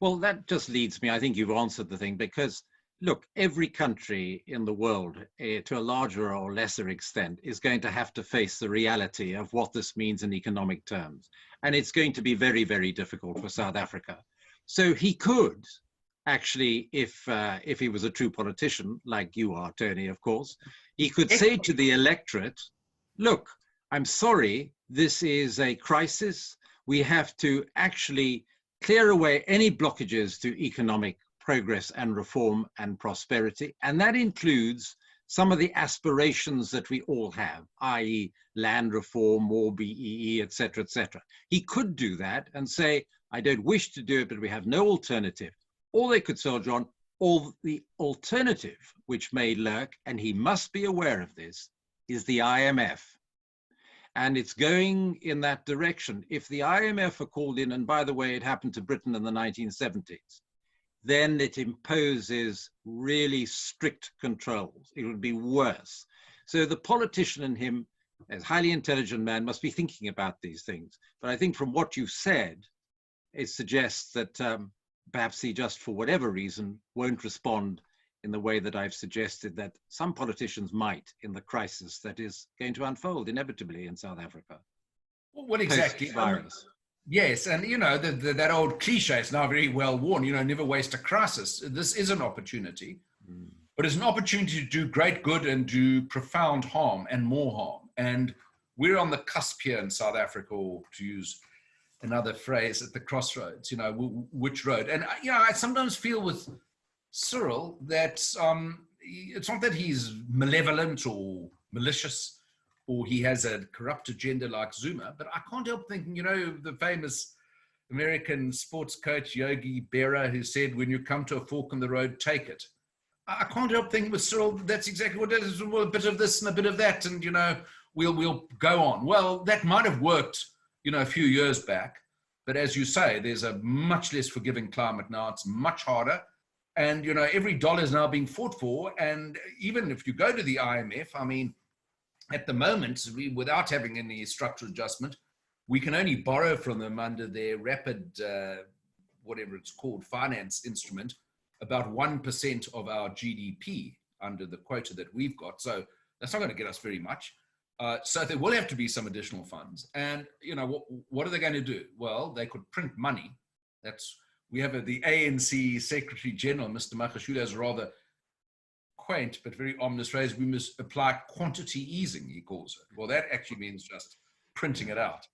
Speaker 3: Well, that just leads me, I think you've answered the thing, because look, every country in the world, to a larger or lesser extent, is going to have to face the reality of what this means in economic terms. And it's going to be very, very difficult for South Africa. So he could actually, if he was a true politician, like you are, Tony, of course, he could say to the electorate, look, I'm sorry, this is a crisis. We have to actually clear away any blockages to economic progress and reform and prosperity. And that includes some of the aspirations that we all have, i.e. land reform, more BEE, et cetera, et cetera. He could do that and say, I don't wish to do it, but we have no alternative. Or they could say, John, or the alternative, which may lurk, and he must be aware of this, is the IMF. And it's going in that direction. If the IMF are called in, and by the way, it happened to Britain in the 1970s, then it imposes really strict controls. It would be worse. So the politician in him, as a highly intelligent man, must be thinking about these things. But I think from what you've said, it suggests that perhaps he just, for whatever reason, won't respond in the way that I've suggested that some politicians might in the crisis that is going to unfold inevitably in South Africa.
Speaker 4: Well, exactly.
Speaker 3: Post-virus.
Speaker 4: Yes, and you know, that old cliche is now very well worn, you know, never waste a crisis. This is an opportunity, but it's an opportunity to do great good and do profound harm and more harm. And we're on the cusp here in South Africa, or to use another phrase, at the crossroads, you know, which road. And, you know, I sometimes feel with Cyril that it's not that he's malevolent or malicious, or he has a corrupt agenda like Zuma, but I can't help thinking, you know, the famous American sports coach Yogi Berra, who said, when you come to a fork in the road, take it. I can't help thinking with Cyril, that's exactly what it is. Well, a bit of this and a bit of that, and, you know, we'll go on. Well, that might have worked, you know, a few years back, but as you say, there's a much less forgiving climate now. It's much harder. And, you know, every dollar is now being fought for. And even if you go to the IMF, I mean, at the moment, without having any structural adjustment, we can only borrow from them under their rapid, whatever it's called, finance instrument, about 1% of our GDP under the quota that we've got. So that's not going to get us very much. So there will have to be some additional funds. And, you know, what are they going to do? Well, they could print money. We have the ANC Secretary General, Mr. Magashule, has a rather quaint but very ominous phrase. We must apply quantity easing, he calls it. Well, that actually means just printing it out.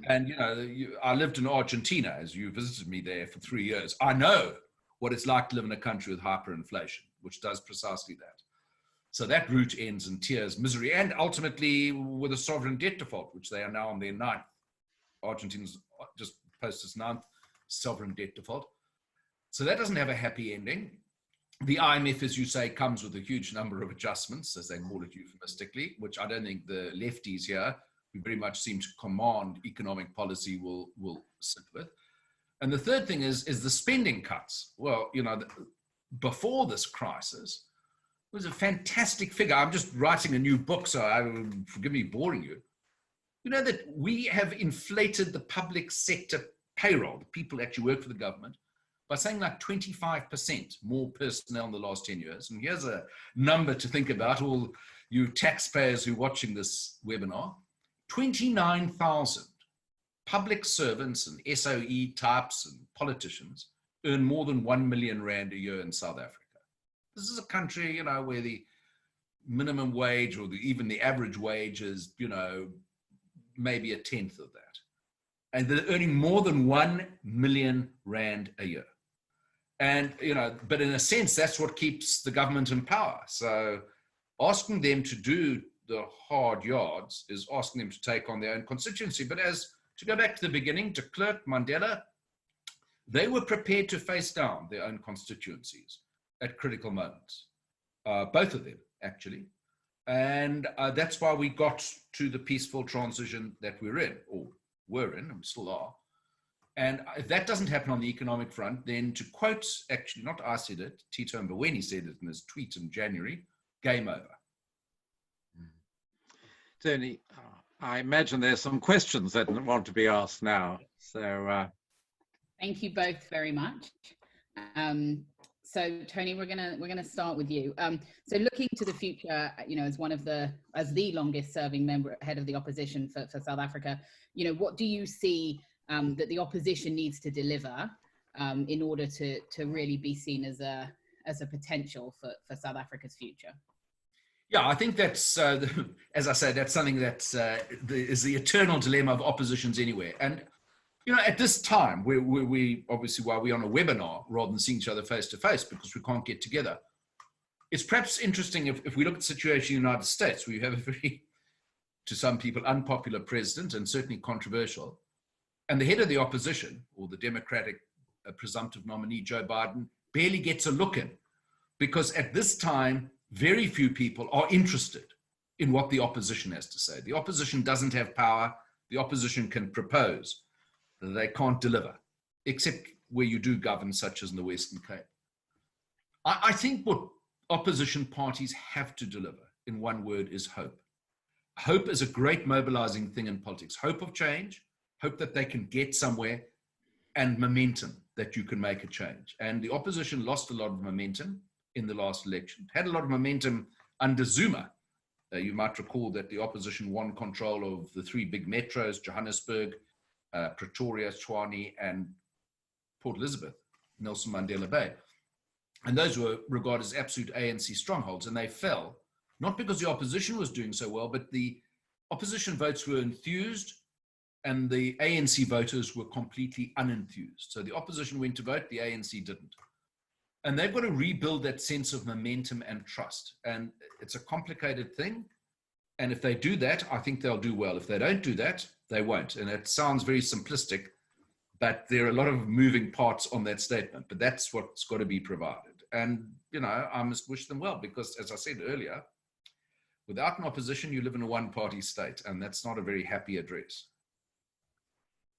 Speaker 4: And, you know, I lived in Argentina, as you visited me there for 3 years. I know what it's like to live in a country with hyperinflation, which does precisely that. So that route ends in tears, misery, and ultimately with a sovereign debt default, which they are now on their 9th. Argentina's just posted its 9th sovereign debt default. So that doesn't have a happy ending. The IMF, as you say, comes with a huge number of adjustments, as they call it euphemistically, which I don't think the lefties here, who very much seem to command economic policy, will sit with. And the third thing is the spending cuts. Well, you know, before this crisis, it was a fantastic figure. I'm just writing a new book, so forgive me boring you. You know that we have inflated the public sector payroll, the people who actually work for the government, by saying like 25% more personnel in the last 10 years. And here's a number to think about, all you taxpayers who are watching this webinar. 29,000 public servants and SOE types and politicians earn more than 1 million rand a year in South Africa. This is a country, you know, where the minimum wage or even the average wage is, you know, maybe a tenth of that. And they're earning more than 1 million rand a year. And, you know, but in a sense, that's what keeps the government in power. So asking them to do the hard yards is asking them to take on their own constituency. But to go back to the beginning, to Klerk, Mandela, they were prepared to face down their own constituencies at critical moments. Both of them, actually. And that's why we got to the peaceful transition that we're in, or were in, and still are. And if that doesn't happen on the economic front, then to quote, actually, not I said it, Tito Mboweni said it in his tweet in January, game over.
Speaker 3: Tony, I imagine there's some questions that want to be asked now. So
Speaker 1: thank you both very much. So Tony, we're gonna start with you. So looking to the future, you know, as the longest serving member, head of the opposition for South Africa, you know, what do you see that the opposition needs to deliver in order to really be seen as a potential for South Africa's future?
Speaker 4: Yeah, I think that's, as I say, that's something that is the eternal dilemma of oppositions anywhere. And, you know, at this time, we obviously, while we're on a webinar rather than seeing each other face to face because we can't get together, it's perhaps interesting if we look at the situation in the United States, where you have a very, to some people, unpopular president and certainly controversial. And the head of the opposition, or the Democratic presumptive nominee, Joe Biden, barely gets a look in, because at this time, very few people are interested in what the opposition has to say. The opposition doesn't have power. The opposition can propose. They can't deliver, except where you do govern, such as in the Western Cape. I think what opposition parties have to deliver, in one word, is hope. Hope is a great mobilizing thing in politics. Hope of change, hope that they can get somewhere, and momentum that you can make a change. And the opposition lost a lot of momentum in the last election, had a lot of momentum under Zuma. You might recall that the opposition won control of the three big metros, Johannesburg, Pretoria, Tshwane, and Port Elizabeth, Nelson Mandela Bay. And those were regarded as absolute ANC strongholds, and they fell, not because the opposition was doing so well, but the opposition votes were enthused and the ANC voters were completely unenthused. So the opposition went to vote, the ANC didn't. And they've got to rebuild that sense of momentum and trust. And it's a complicated thing. And if they do that, I think they'll do well. If they don't do that, they won't. And it sounds very simplistic, but there are a lot of moving parts on that statement. But that's what's got to be provided. And, you know, I must wish them well, because as I said earlier, without an opposition, you live in a one-party state, and that's not a very happy address.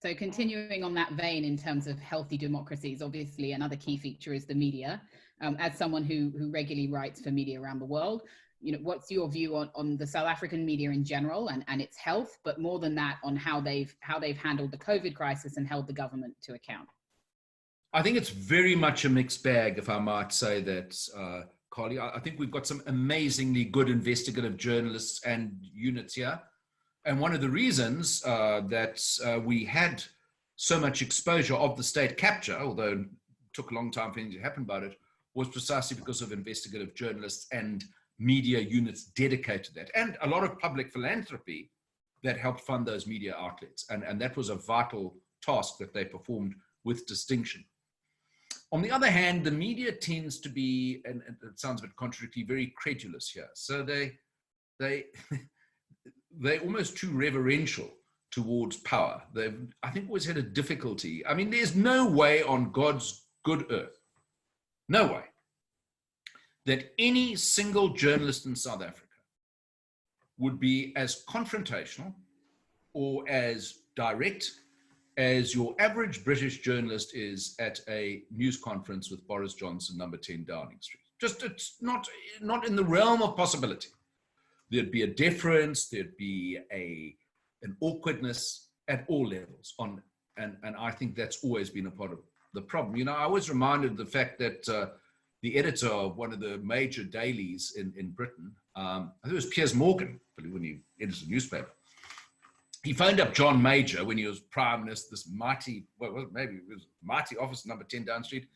Speaker 1: So continuing on that vein, in terms of healthy democracies, obviously another key feature is the media. As someone who regularly writes for media around the world, you know, what's your view on the South African media in general and its health, but more than that, on how they've handled the COVID crisis and held the government to account?
Speaker 4: I think it's very much a mixed bag, if I might say that, Carly. I think we've got some amazingly good investigative journalists and units here. And one of the reasons that we had so much exposure of the state capture, although it took a long time for anything to happen about it, was precisely because of investigative journalists and media units dedicated to that, and a lot of public philanthropy that helped fund those media outlets. And that was a vital task that they performed with distinction. On the other hand, the media tends to be, and it sounds a bit contradictory, very credulous here. So they're almost too reverential towards power. They've, I think, always had a difficulty. I mean, there's no way on God's good earth, no way, that any single journalist in South Africa would be as confrontational or as direct as your average British journalist is at a news conference with Boris Johnson, number 10 Downing Street. Just, it's not in the realm of possibility. There'd be a deference, there'd be an awkwardness at all levels. And I think that's always been a part of the problem. You know, I was reminded of the fact that the editor of one of the major dailies in Britain, I think it was Piers Morgan, when he edited a newspaper, he phoned up John Major when he was Prime Minister, this mighty, maybe it was mighty office, number 10 Down Street,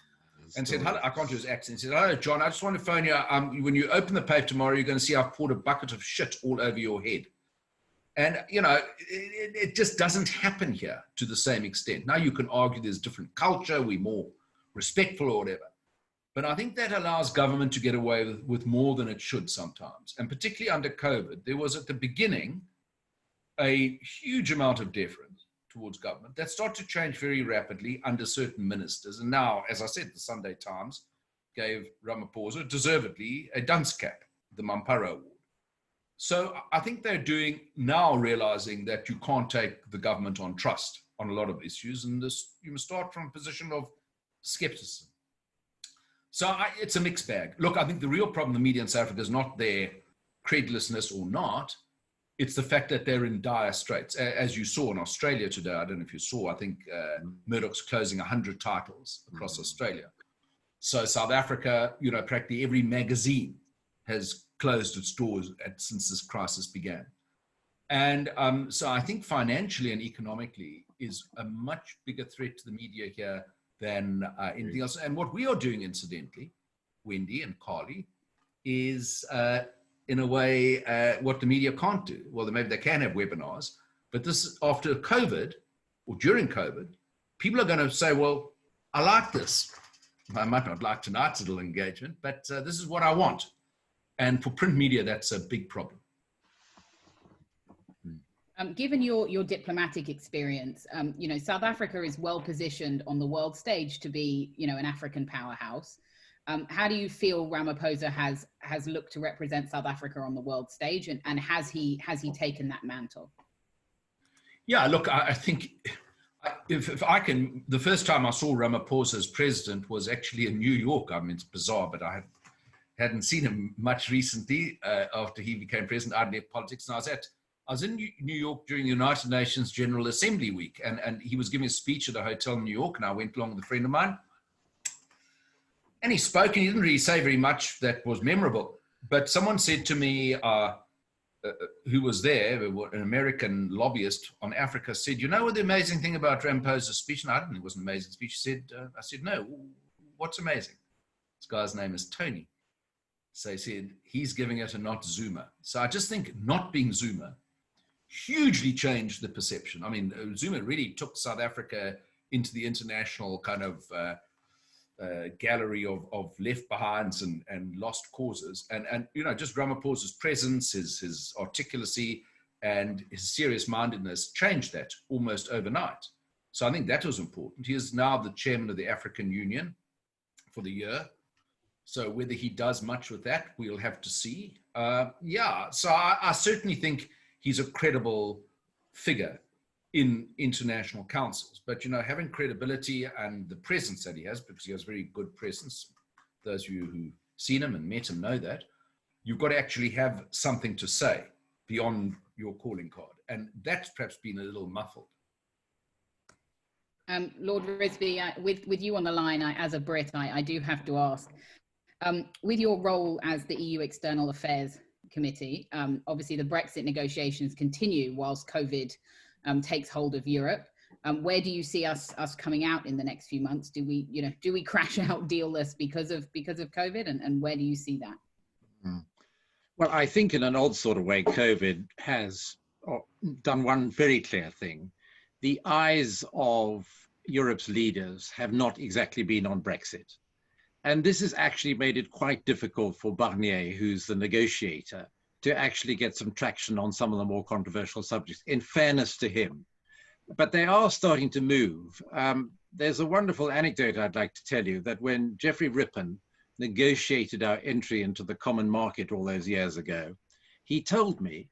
Speaker 4: and said, hello, I can't do his accent. He said, hello, John, I just want to phone you. When you open the paper tomorrow, you're going to see I've poured a bucket of shit all over your head. And, you know, it just doesn't happen here to the same extent. Now you can argue there's different culture, we're more respectful or whatever. But I think that allows government to get away with more than it should sometimes. And particularly under COVID, there was at the beginning a huge amount of deference towards government that started to change very rapidly under certain ministers. And now, as I said, the Sunday Times gave Ramaphosa, deservedly, a dunce cap, the Mampara Award. So I think they're now realizing that you can't take the government on trust on a lot of issues, and you must start from a position of skepticism. So it's a mixed bag. Look, I think the real problem in the media in South Africa is not their credulousness or not. It's the fact that they're in dire straits. As you saw in Australia today, I don't know if you saw, I think Murdoch's closing 100 titles across Australia. So South Africa, you know, practically every magazine has closed its doors since this crisis began. And so I think financially and economically is a much bigger threat to the media here than anything else. And what we are doing, incidentally, Wendy and Carly, is in a way what the media can't do. Well, maybe they can have webinars, but this, after COVID or during COVID, people are going to say, well, I like this. I might not like tonight's little engagement, but this is what I want. And for print media, that's a big problem.
Speaker 1: Given your diplomatic experience, you know, South Africa is well positioned on the world stage to be, you know, an African powerhouse. How do you feel Ramaphosa has looked to represent South Africa on the world stage, and has he taken that mantle?
Speaker 4: Yeah, look, I think If I can, the first time I saw Ramaphosa as president was actually in New York. I mean, it's bizarre, but I hadn't seen him much recently after he became president. I'd left politics, and I was in New York during the United Nations General Assembly week, and he was giving a speech at a hotel in New York, and I went along with a friend of mine. And he spoke, and he didn't really say very much that was memorable. But someone said to me, who was there, an American lobbyist on Africa, said, "You know what the amazing thing about Ramaphosa's speech?" And I didn't think it was an amazing speech. He said, I said, "No, what's amazing?" This guy's name is Tony. So he said, he's giving it a not Zuma. So I just think not being Zuma hugely changed the perception. I mean, Zuma really took South Africa into the international kind of gallery of left behinds and lost causes. And you know, just Ramaphosa's presence, his articulacy, and his serious-mindedness changed that almost overnight. So I think that was important. He is now the chairman of the African Union for the year. So whether he does much with that, we'll have to see. Yeah, so I certainly think he's a credible figure in international councils. But, you know, having credibility and the presence that he has, because he has very good presence, those of you who've seen him and met him know that, you've got to actually have something to say beyond your calling card. And that's perhaps been a little muffled.
Speaker 1: Lord Risby, with you on the line, as a Brit, I do have to ask, with your role as the EU External Affairs Committee, obviously the Brexit negotiations continue whilst COVID takes hold of Europe. Where do you see us coming out in the next few months? Do we crash out deal-less because of COVID, and where do you see that?
Speaker 3: Well, I think in an odd sort of way, COVID has done one very clear thing. The eyes of Europe's leaders have not exactly been on Brexit. And this has actually made it quite difficult for Barnier, who's the negotiator, to actually get some traction on some of the more controversial subjects, in fairness to him. But they are starting to move. There's a wonderful anecdote I'd like to tell you, that when Geoffrey Rippon negotiated our entry into the common market all those years ago, he told me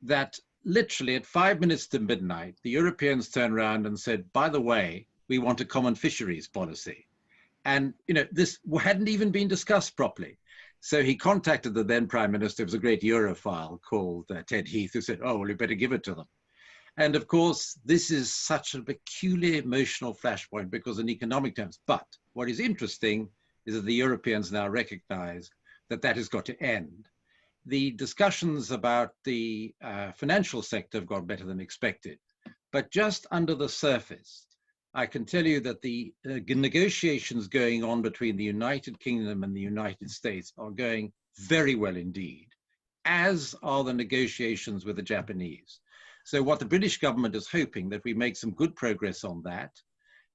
Speaker 3: that literally at 5 minutes to midnight, the Europeans turned around and said, by the way, we want a common fisheries policy. And, you know, this hadn't even been discussed properly. So he contacted the then Prime Minister. It was a great Europhile called Ted Heath, who said, oh, well, you better give it to them. And of course, this is such a peculiar emotional flashpoint because in economic terms. But what is interesting is that the Europeans now recognize that that has got to end. The discussions about the financial sector have gone better than expected. But just under the surface, I can tell you that the negotiations going on between the United Kingdom and the United States are going very well indeed, as are the negotiations with the Japanese. So what the British government is hoping that we make some good progress on that.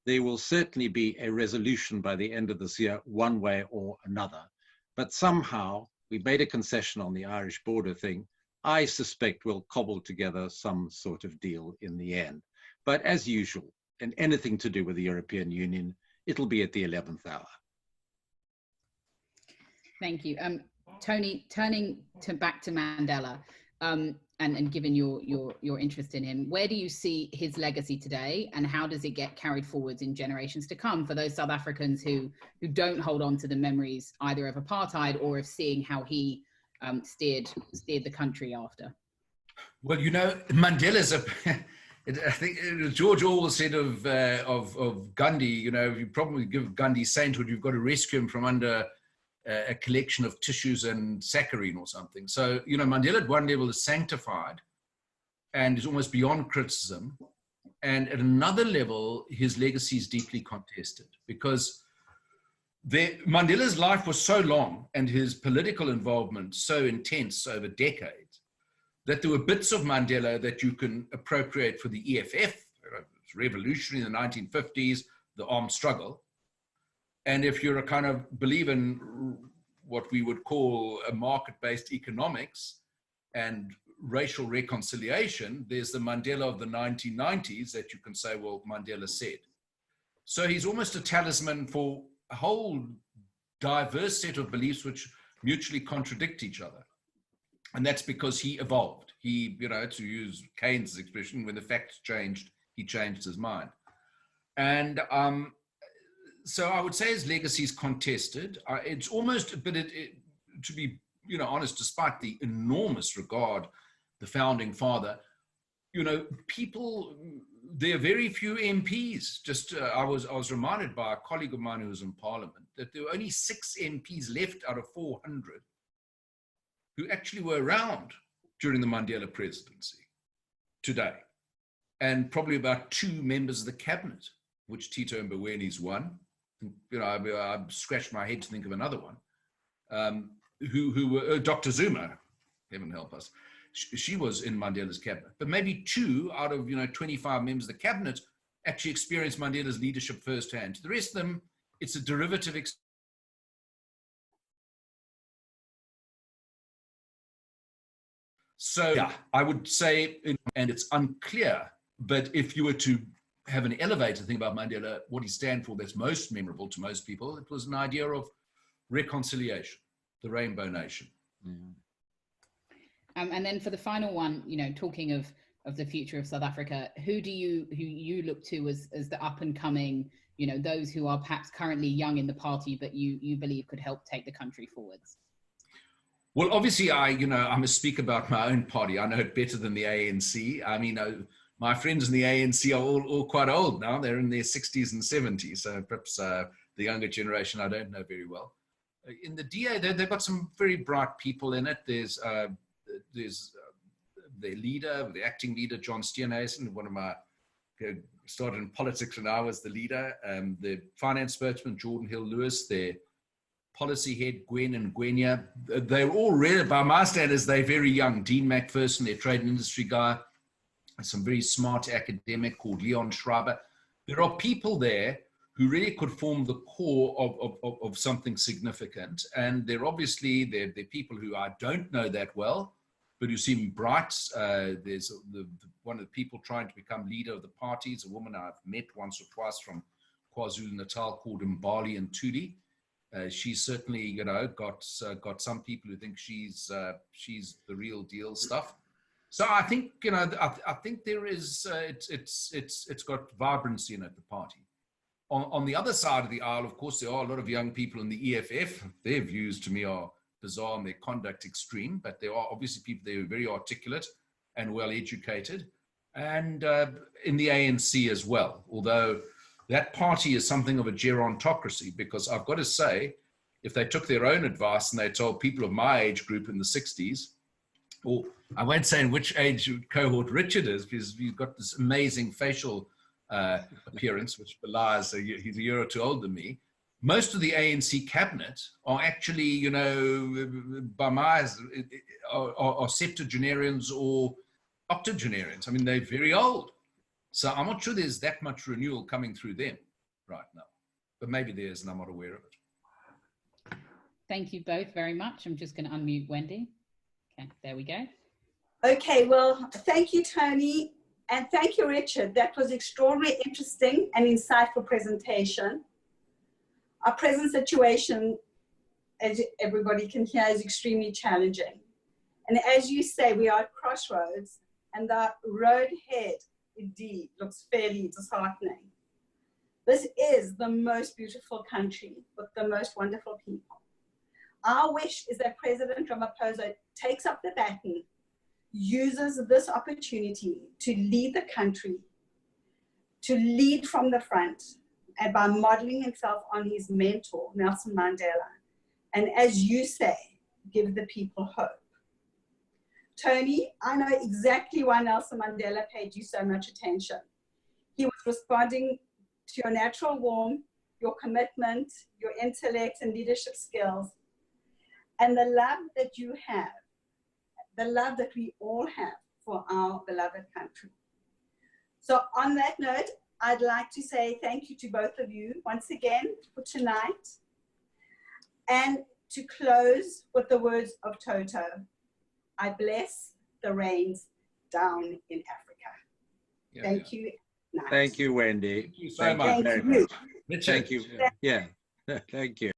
Speaker 3: There will certainly be a resolution by the end of this year, one way or another. But somehow we've made a concession on the Irish border thing. I suspect we'll cobble together some sort of deal in the end. But as usual, and anything to do with the European Union, it'll be at the 11th hour.
Speaker 1: Thank you. Tony, turning back to Mandela, and given your interest in him, where do you see his legacy today, and how does it get carried forwards in generations to come for those South Africans who don't hold on to the memories either of apartheid or of seeing how he steered the country after?
Speaker 4: Well, you know, Mandela's I think George Orwell said of Gandhi, you know, if you probably give Gandhi sainthood, you've got to rescue him from under a collection of tissues and saccharine or something. So, you know, Mandela at one level is sanctified and is almost beyond criticism. And at another level, his legacy is deeply contested because Mandela's life was so long and his political involvement so intense over decades that there were bits of Mandela that you can appropriate for the EFF. It's revolutionary in the 1950s, the armed struggle. And if you're a kind of believer in what we would call a market-based economics and racial reconciliation, there's the Mandela of the 1990s that you can say, well, Mandela said. So he's almost a talisman for a whole diverse set of beliefs which mutually contradict each other. And that's because he evolved. He, you know, to use Keynes' expression, when the facts changed, he changed his mind. And so I would say his legacy is contested. It's almost, but to be honest, despite the enormous regard the founding father, there are very few MPs. I was reminded by a colleague of mine who was in Parliament that there were only 6 MPs left out of 400 who actually were around during the Mandela presidency today, and probably about 2 members of the cabinet, which Tito Mbowene's one. I scratched my head to think of another one, who were Dr. Zuma, heaven help us. She was in Mandela's cabinet, but maybe 2 out of 25 members of the cabinet actually experienced Mandela's leadership firsthand. The rest of them, it's a derivative. So yeah, I would say, and it's unclear, but if you were to have an elevator thing about Mandela, what he stand for, that's most memorable to most people, it was an idea of reconciliation, the Rainbow Nation.
Speaker 3: Mm.
Speaker 1: And then for the final one, talking of the future of South Africa, who you look to as the up and coming, those who are perhaps currently young in the party, but you believe could help take the country forwards?
Speaker 4: Well, obviously, I must speak about my own party. I know it better than the ANC. I mean, my friends in the ANC are all quite old now. They're in their 60s and 70s. So perhaps the younger generation I don't know very well. In the DA, they've got some very bright people in it. There's the leader, the acting leader, John Steenhuisen, started in politics when I was the leader. The finance spokesman, Jordan Hill-Lewis, their policy head, Gwen and Gwenya. They're all really, by my standards, they're very young. Dean McPherson, their trade and industry guy, some very smart academic called Leon Schreiber. There are people there who really could form the core of something significant. And they're people who I don't know that well, but who seem bright. There's one of the people trying to become leader of the party is a woman I've met once or twice from KwaZulu-Natal called Mbali Ntuli. She's certainly, got some people who think she's the real deal stuff. So I think, I think there is, it's got vibrancy in it, the party. On the other side of the aisle, of course, there are a lot of young people in the EFF. Their views to me are bizarre and their conduct extreme, but there are obviously people there who are very articulate and well educated, and in the ANC as well, although that party is something of a gerontocracy, because I've got to say, if they took their own advice and they told people of my age group in the 60s, or I won't say in which age cohort Richard is, because he's got this amazing facial appearance, which belies he's a year or 2 older than me. Most of the ANC cabinet are actually, by my eyes, are septuagenarians or octogenarians. I mean, they're very old. So I'm not sure there's that much renewal coming through them right now. But maybe there is, and I'm not aware of it.
Speaker 1: Thank you both very much. I'm just going to unmute Wendy. Okay, there we go.
Speaker 2: Okay, well, thank you, Tony. And thank you, Richard. That was extraordinarily interesting and insightful presentation. Our present situation, as everybody can hear, is extremely challenging. And as you say, we are at crossroads, and the road ahead indeed looks fairly disheartening. This is the most beautiful country with the most wonderful people. Our wish is that President Ramaphosa takes up the baton, uses this opportunity to lead the country, to lead from the front, and by modeling himself on his mentor, Nelson Mandela. And as you say, give the people hope. Tony, I know exactly why Nelson Mandela paid you so much attention. He was responding to your natural warmth, your commitment, your intellect and leadership skills, and the love that you have, the love that we all have for our beloved country. So on that note, I'd like to say thank you to both of you once again for tonight, and to close with the words of Toto. I bless the rains down in Africa.
Speaker 4: Yeah,
Speaker 2: thank you.
Speaker 3: Thank you, Wendy.
Speaker 4: Thank you so much.
Speaker 3: Thank you very much.
Speaker 4: Richard.
Speaker 3: Thank you. Yeah, thank you.